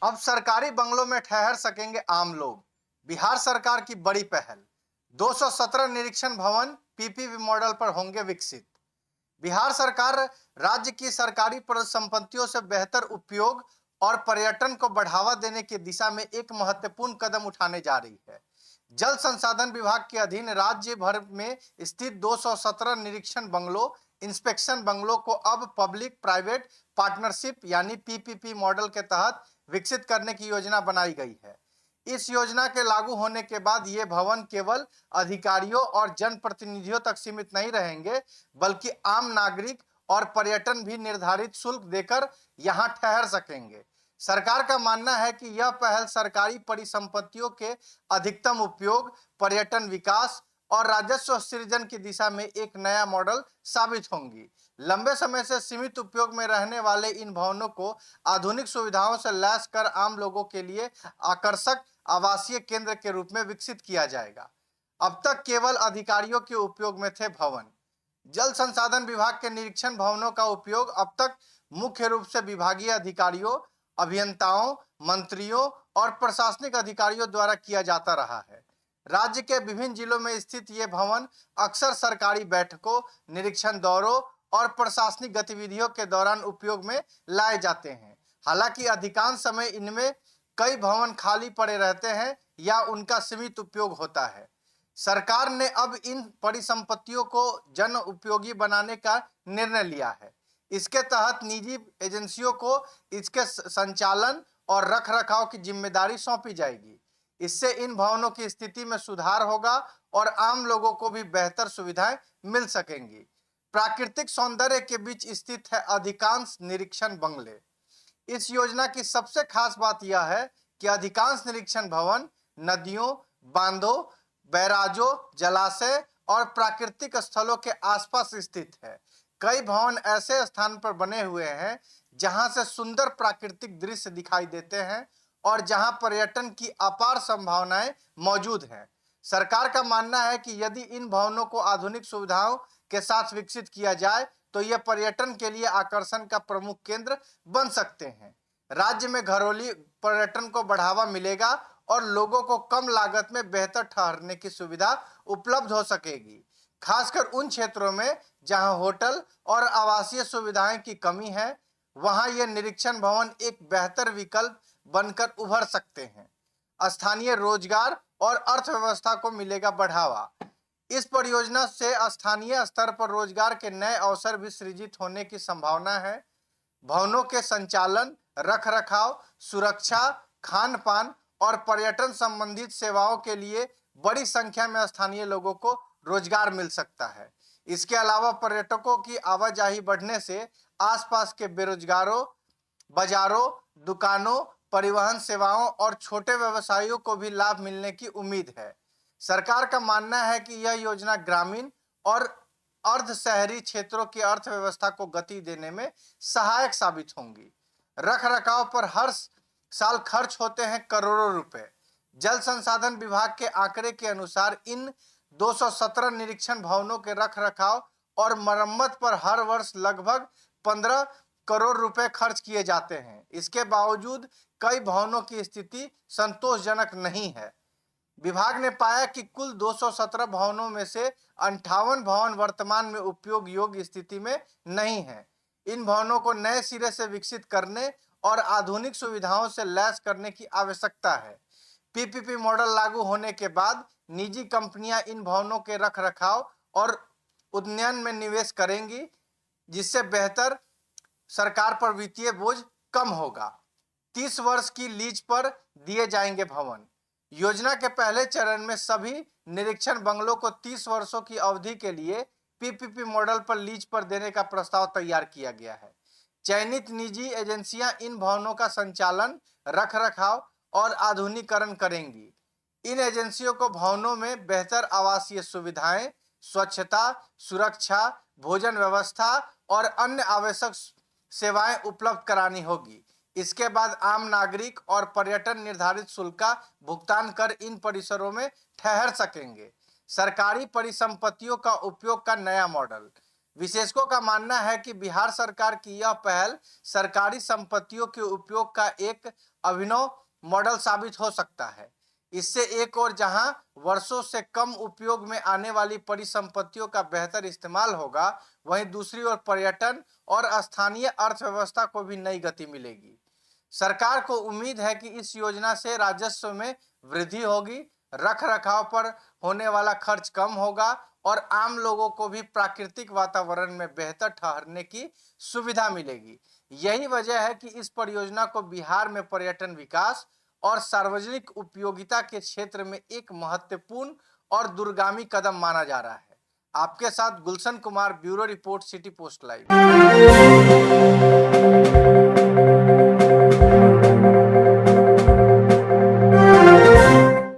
अब सरकारी बंगलों में ठहर सकेंगे आम लोग। बिहार सरकार की बड़ी पहल। 217 निरीक्षण भवन पीपीपी मॉडल पर होंगे विकसित। बिहार सरकार राज्य की सरकारी परिसंपत्तियों से बेहतर उपयोग और पर्यटन को बढ़ावा देने की दिशा में एक महत्वपूर्ण कदम उठाने जा रही है। जल संसाधन विभाग के अधीन राज्य भर में स्थित 217 निरीक्षण बंगलों, इंस्पेक्शन बंगलों को अब पब्लिक प्राइवेट पार्टनरशिप यानी पीपीपी मॉडल के तहत विकसित करने की योजना बनाई गई है। इस योजना के लागू होने के बाद ये भवन केवल अधिकारियों और जनप्रतिनिधियों तक सीमित नहीं रहेंगे, बल्कि आम नागरिक और पर्यटन भी निर्धारित शुल्क देकर यहां ठहर सकेंगे। सरकार का मानना है कि यह पहल सरकारी परिसंपत्तियों के अधिकतम उपयोग, पर्यटन विकास और राजस्व सृजन की दिशा में एक नया मॉडल साबित होंगी। लंबे समय से सीमित उपयोग में रहने वाले इन भवनों को आधुनिक सुविधाओं से लैस कर आम लोगों के लिए आकर्षक आवासीय केंद्र के रूप में विकसित किया जाएगा। अब तक केवल अधिकारियों के उपयोग में थे भवन। जल संसाधन विभाग के निरीक्षण भवनों का उपयोग अब तक मुख्य रूप से विभागीय अधिकारियों, अभियंताओं, मंत्रियों और प्रशासनिक अधिकारियों द्वारा किया जाता रहा है। राज्य के विभिन्न जिलों में स्थित ये भवन अक्सर सरकारी बैठकों, निरीक्षण दौरों और प्रशासनिक गतिविधियों के दौरान उपयोग में लाए जाते हैं। हालांकि अधिकांश समय इनमें कई भवन खाली पड़े रहते हैं या उनका सीमित उपयोग होता है। सरकार ने अब इन परिसंपत्तियों को जन उपयोगी बनाने का निर्णय लिया है। इसके तहत निजी एजेंसियों को इसके संचालन और रखरखाव की जिम्मेदारी सौंपी जाएगी। इससे इन भवनों की स्थिति में सुधार होगा और आम लोगों को भी बेहतर सुविधाएं मिल सकेंगी। प्राकृतिक सौंदर्य के बीच स्थित है अधिकांश निरीक्षण बंगले। इस योजना की सबसे खास बात यह है कि अधिकांश निरीक्षण भवन नदियों, बांधों, बैराजों, जलाशय और प्राकृतिक स्थलों के आसपास स्थित है। कई भवन ऐसे स्थान पर बने हुए हैं जहां से सुंदर प्राकृतिक दृश्य दिखाई देते हैं और जहां पर्यटन की अपार संभावनाएं मौजूद हैं। सरकार का मानना है कि यदि इन भवनों को आधुनिक सुविधाओं के साथ विकसित किया जाए तो यह पर्यटन के लिए आकर्षण का प्रमुख केंद्र बन सकते हैं। राज्य में घरेलू पर्यटन को बढ़ावा मिलेगा और लोगों को कम लागत में बेहतर ठहरने की सुविधा उपलब्ध हो सकेगी। खासकर उन क्षेत्रों में जहां होटल और आवासीय सुविधाएं की कमी है, वहां ये निरीक्षण भवन एक बेहतर विकल्प बनकर उभर सकते हैं। स्थानीय रोजगार और अर्थव्यवस्था को मिलेगा बढ़ावा। इस परियोजना से स्थानीय स्तर पर रोजगार के नए अवसर भी सृजित होने की संभावना है। भवनों के संचालन, रखरखाव, सुरक्षा, खान पान और पर्यटन संबंधित सेवाओं के लिए बड़ी संख्या में स्थानीय लोगों को रोजगार मिल सकता है। इसके अलावा पर्यटकों की आवाजाही बढ़ने से आसपास के बेरोजगारों, बाजारों, दुकानों, परिवहन सेवाओं और छोटे व्यवसायियों को भी लाभ मिलने की उम्मीद है। सरकार का मानना है कि यह योजना ग्रामीण और अर्ध शहरी क्षेत्रों की अर्थव्यवस्था को गति देने में सहायक साबित होंगी। रखरखाव पर हर साल खर्च होते हैं करोड़ों रुपए। जल संसाधन विभाग के आंकड़े के अनुसार इन 217 निरीक्षण भवनों के रखरखाव और मरम्मत पर हर वर्ष लगभग 15 करोड़ रुपए खर्च किए जाते हैं। इसके बावजूद कई भवनों की स्थिति संतोषजनक नहीं है। विभाग ने पाया कि कुल 217 भवनों में से 58 भवन वर्तमान में उपयोग योग्य स्थिति में नहीं है। इन भवनों को नए सिरे से विकसित करने और आधुनिक सुविधाओं से लैस करने की आवश्यकता है। पीपीपी मॉडल लागू होने के बाद निजी कंपनियां इन भवनों के रखरखाव और उन्नयन में निवेश करेंगी, जिससे बेहतर सरकार पर वित्तीय बोझ कम होगा। 30 वर्ष की लीज पर दिए जाएंगे भवन। योजना के पहले चरण में सभी निरीक्षण बंगलों को 30 वर्षों की अवधि के लिए पीपीपी मॉडल पर लीज पर देने का प्रस्ताव तैयार किया गया है। चयनित निजी एजेंसियां इन भवनों का संचालन, रखरखाव और आधुनिकीकरण करेंगी। इन एजेंसियों को भवनों में बेहतर आवासीय सुविधाएं, स्वच्छता, सुरक्षा, भोजन व्यवस्था और अन्य आवश्यक सेवाएं उपलब्ध करानी होगी। इसके बाद आम नागरिक और पर्यटन निर्धारित शुल्क का भुगतान कर इन परिसरों में ठहर सकेंगे। सरकारी परिसंपत्तियों का उपयोग का नया मॉडल। विशेषज्ञों का मानना है कि बिहार सरकार की यह पहल सरकारी संपत्तियों के उपयोग का एक अभिनव मॉडल साबित हो सकता है। इससे एक और जहां वर्षों से कम उपयोग में आने वाली परिसंपत्तियों का बेहतर इस्तेमाल होगा, वहीं दूसरी ओर पर्यटन और स्थानीय अर्थव्यवस्था को भी नई गति मिलेगी। सरकार को उम्मीद है कि इस योजना से राजस्व में वृद्धि होगी, रख रखाव पर होने वाला खर्च कम होगा और आम लोगों को भी प्राकृतिक वातावरण में बेहतर ठहरने की सुविधा मिलेगी। यही वजह है कि इस परियोजना को बिहार में पर्यटन विकास और सार्वजनिक उपयोगिता के क्षेत्र में एक महत्वपूर्ण और दूरगामी कदम माना जा रहा है। आपके साथ Gulshan Kumar, bureau report, city post live.